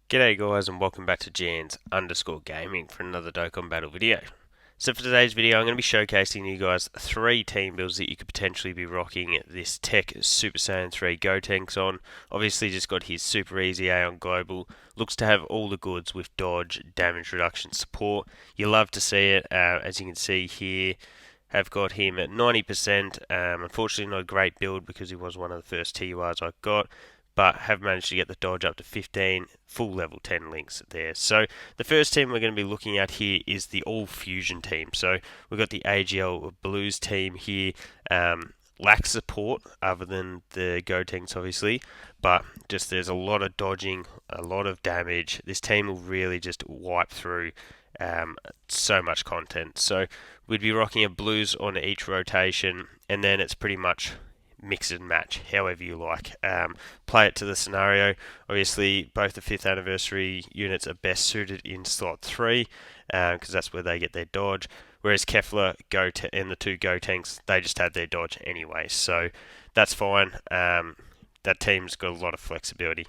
G'day guys and welcome back to Jans_Gaming for another Dokkan Battle video. So for today's video I'm going to be showcasing you guys 3 team builds that you could potentially be rocking this TEQ Super Saiyan 3 Gotenks on. Obviously just got his Super EZA on Global. Looks to have all the goods with dodge, damage reduction, support. You love to see it, as you can see here. Have got him at 90%. Unfortunately not a great build because he was one of the first TURs I got, but have managed to get the dodge up to 15, full level 10 links there. So the first team we're going to be looking at here is the All Fusion team. So we've got the AGL Blues team here. Lacks support other than the Gotenks obviously, but just there's a lot of dodging, a lot of damage. This team will really just wipe through so much content. So we'd be rocking a Blues on each rotation, and then it's pretty much mix and match however you like. Play it to the scenario. Obviously both the 5th anniversary units are best suited in slot 3 because that's where they get their dodge, whereas Kefla and the 2 Gotenks, they just have their dodge anyway, so that's fine. That team's got a lot of flexibility.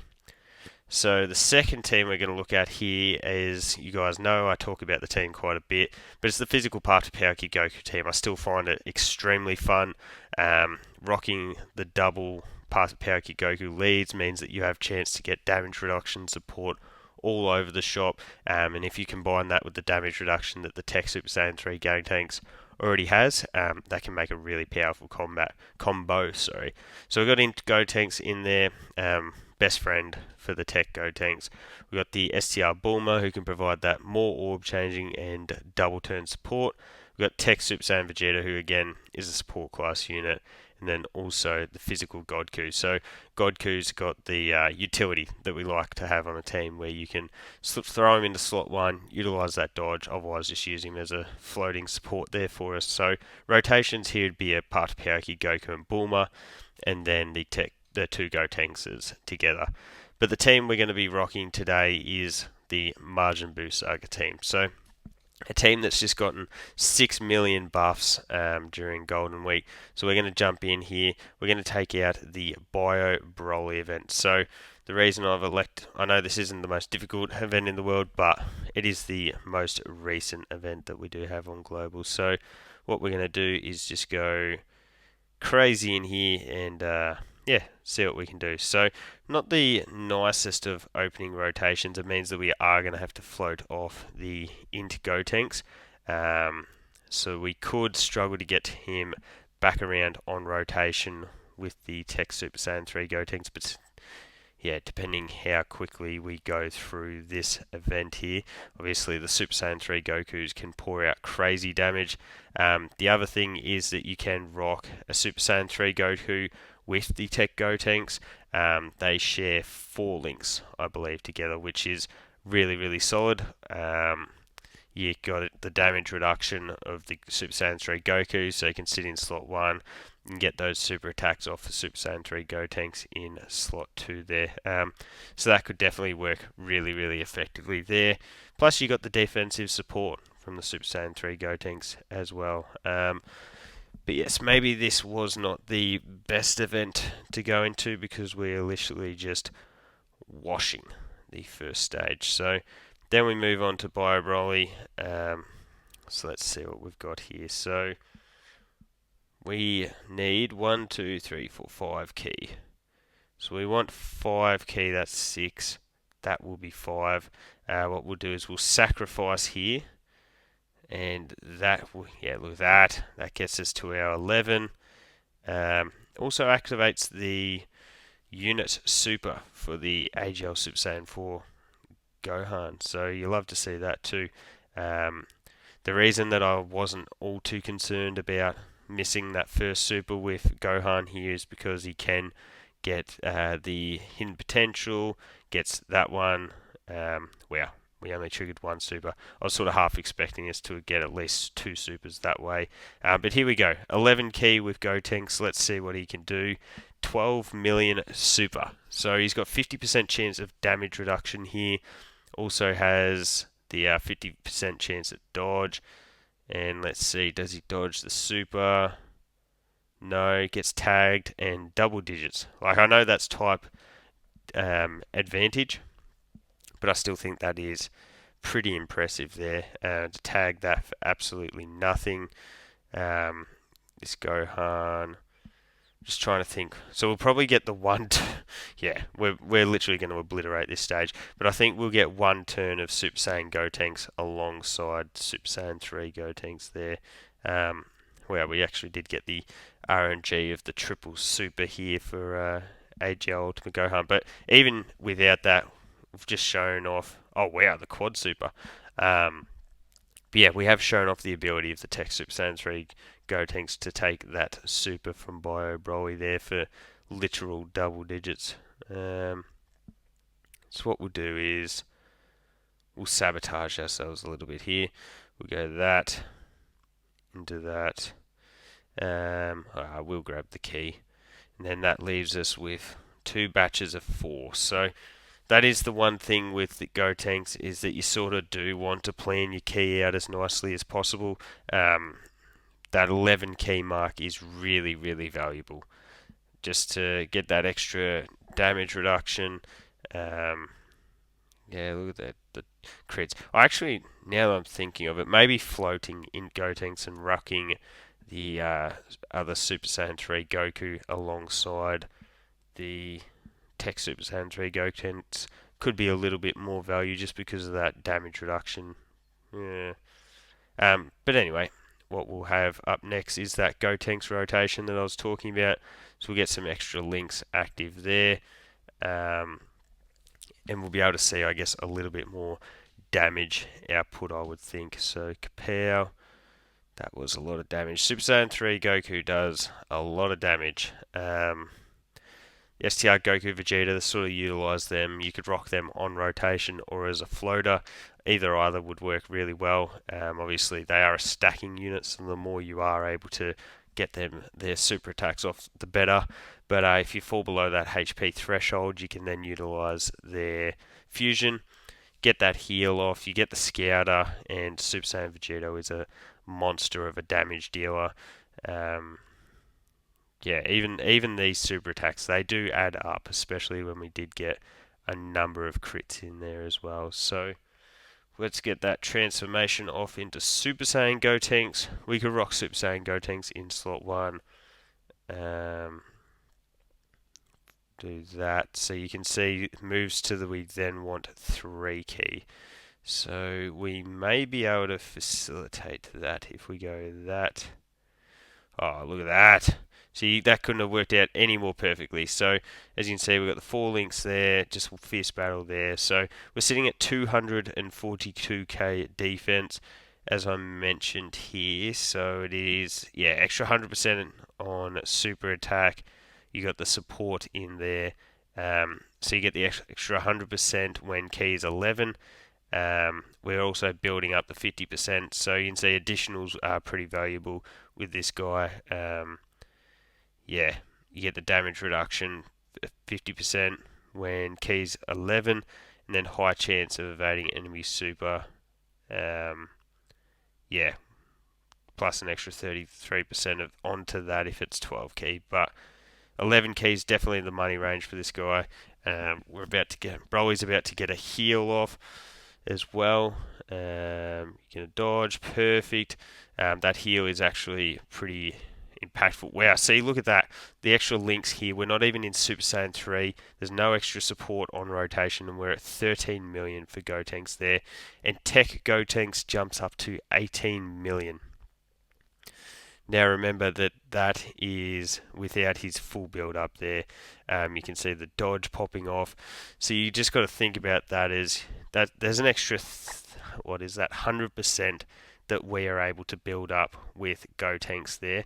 So the second team we're going to look at here is, you guys know I talk about the team quite a bit, but it's the physical part of Powerkey Goku team. I still find it extremely fun. Rocking the double part of Powerkey Goku leads means that you have chance to get damage reduction support all over the shop, and if you combine that with the damage reduction that the TEQ Super Saiyan 3 Gotenks already has, that can make a really powerful combo. So we've got Gotenks in there. Best friend for the TEQ Gotenks. We've got the STR Bulma, who can provide that more orb changing and double turn support. We've got TEQ Super Saiyan Vegeta, who again is a support class unit, and then also the physical Godku. So Godku's got the utility that we like to have on a team, where you can throw him into slot 1, utilize that dodge, otherwise just use him as a floating support there for us. So rotations here would be a part of Powerkey, Goku and Bulma, and then the 2 Gotenks together. But the team we're going to be rocking today is the Majin Buu Saga team. So a team that's just gotten 6 million buffs during Golden Week. So we're going to jump in here. We're going to take out the Bio Broly event. So the reason I know this isn't the most difficult event in the world, but it is the most recent event that we do have on Global. So what we're going to do is just go crazy in here and see what we can do. So not the nicest of opening rotations. It means that we are going to have to float off the into Gotenks. So we could struggle to get him back around on rotation with the TEQ Super Saiyan 3 Gotenks, but yeah, depending how quickly we go through this event here. Obviously, the Super Saiyan 3 Gokus can pour out crazy damage. The other thing is that you can rock a Super Saiyan 3 Goku with the TEQ Gotenks. They share 4 links, I believe, together, which is really, really solid. You got the damage reduction of the Super Saiyan 3 Goku, so you can sit in slot 1 and get those super attacks off the Super Saiyan 3 Gotenks in slot 2 there. So that could definitely work really, really effectively there. Plus you got the defensive support from the Super Saiyan 3 Gotenks as well. But yes, maybe this was not the best event to go into because we're literally just washing the first stage. So then we move on to Bio Broly. So let's see what we've got here. So we need 1, 2, 3, 4, 5 key. So we want 5 key, that's 6. That will be 5. What we'll do is we'll sacrifice here. And that, look at that. That gets us to our 11. Also activates the unit super for the AGL Super Saiyan 4 Gohan. So you love to see that too. The reason that I wasn't all too concerned about missing that first super with Gohan here is because he can get the hidden potential, gets that one. We only triggered 1 super. I was sort of half expecting us to get at least 2 supers that way. But here we go. 11 key with Gotenks. Let's see what he can do. 12 million super. So he's got 50% chance of damage reduction here. Also has the 50% chance at dodge. And let's see, does he dodge the super? No, gets tagged and double digits. Like, I know that's type advantage, but I still think that is pretty impressive there. To tag that for absolutely nothing. This Gohan, just trying to think. So we'll probably get the one. Yeah, we're literally going to obliterate this stage. But I think we'll get one turn of Super Saiyan Gotenks alongside Super Saiyan 3 Gotenks there. Well, we actually did get the RNG of the triple super here for AGL Ultimate Gohan. But even without that, we've just shown off. Oh wow, the quad super. But yeah, we have shown off the ability of the TEQ Super Saiyan 3 Gotenks to take that super from Bio Broly there for literal double digits. So what we'll do is we'll sabotage ourselves a little bit here. We'll go that into that. I will grab the key, and then that leaves us with 2 batches of 4. So that is the one thing with the Gotenks, is that you sort of do want to plan your key out as nicely as possible. That 11 key mark is really, really valuable, just to get that extra damage reduction. Yeah, look at that, the crits. Actually, now that I'm thinking of it, maybe floating in Gotenks and rucking the other Super Saiyan 3 Goku alongside the TEQ Super Saiyan 3 Gotenks could be a little bit more value just because of that damage reduction. Yeah. But anyway, what we'll have up next is that Gotenks rotation that I was talking about. So we'll get some extra links active there. And we'll be able to see, I guess, a little bit more damage output, I would think. So Kapow, that was a lot of damage. Super Saiyan 3 Goku does a lot of damage. STR Goku Vegeta, to sort of utilise them. You could rock them on rotation or as a floater. Either would work really well. Obviously, they are a stacking unit, so the more you are able to get them their super attacks off, the better. But if you fall below that HP threshold, you can then utilise their fusion, get that heal off. You get the Scouter, and Super Saiyan Vegeta is a monster of a damage dealer. Yeah, even these super attacks, they do add up, especially when we did get a number of crits in there as well. So let's get that transformation off into Super Saiyan Gotenks. We could rock Super Saiyan Gotenks in slot 1. Do that. So you can see it moves to the we then want 3 key. So we may be able to facilitate that if we go that. Oh, look at that. See, that couldn't have worked out any more perfectly. So, as you can see, we've got the 4 links there, just a fierce battle there. So, we're sitting at 242k defense, as I mentioned here. So, it is, yeah, extra 100% on super attack. You got the support in there. So, you get the extra 100% when key is 11. We're also building up the 50%, so you can see additionals are pretty valuable with this guy. Yeah, you get the damage reduction 50% when keys 11, and then high chance of evading enemy super. Yeah, plus an extra 33% of onto that if it's 12 key, but 11 keys definitely the money range for this guy. Broly's about to get a heal off as well. You're gonna dodge, perfect. That heal is actually pretty impactful. Wow, see, look at that. The extra links here. We're not even in Super Saiyan 3. There's no extra support on rotation, and we're at 13 million for Gotenks there. And TEQ Gotenks jumps up to 18 million. Now remember that is without his full build up there. You can see the dodge popping off. So you just got to think about that as that there's an extra, 100% that we are able to build up with Gotenks there.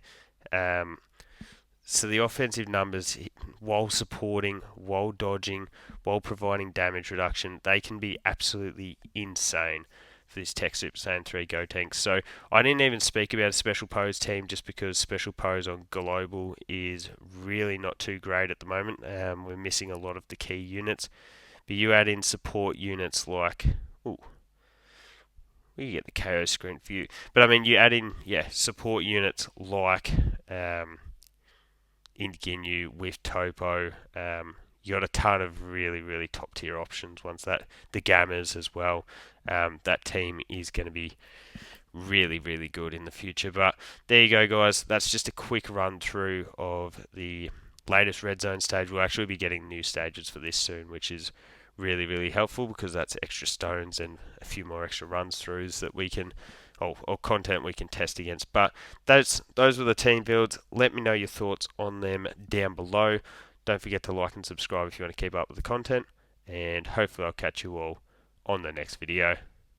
So the offensive numbers, while supporting, while dodging, while providing damage reduction, they can be absolutely insane for this TEQ Super Saiyan 3 Gotenks. So I didn't even speak about a special pose team just because special pose on global is really not too great at the moment. We're missing a lot of the key units. But you add in support units like... Ooh, we get the KO screen for you. But I mean, you add in, support units like Ginyu with Topo. you got a ton of really top tier options. Once that the Gammas as well, that team is going to be really good in the future. But there you go, guys. That's just a quick run through of the latest red zone stage. We'll actually be getting new stages for this soon, which is really helpful because that's extra stones and a few more extra runs throughs that we can or content we can test against. But those were the team builds. Let me know your thoughts on them down below. Don't forget to like and subscribe if you want to keep up with the content, and hopefully I'll catch you all on the next video.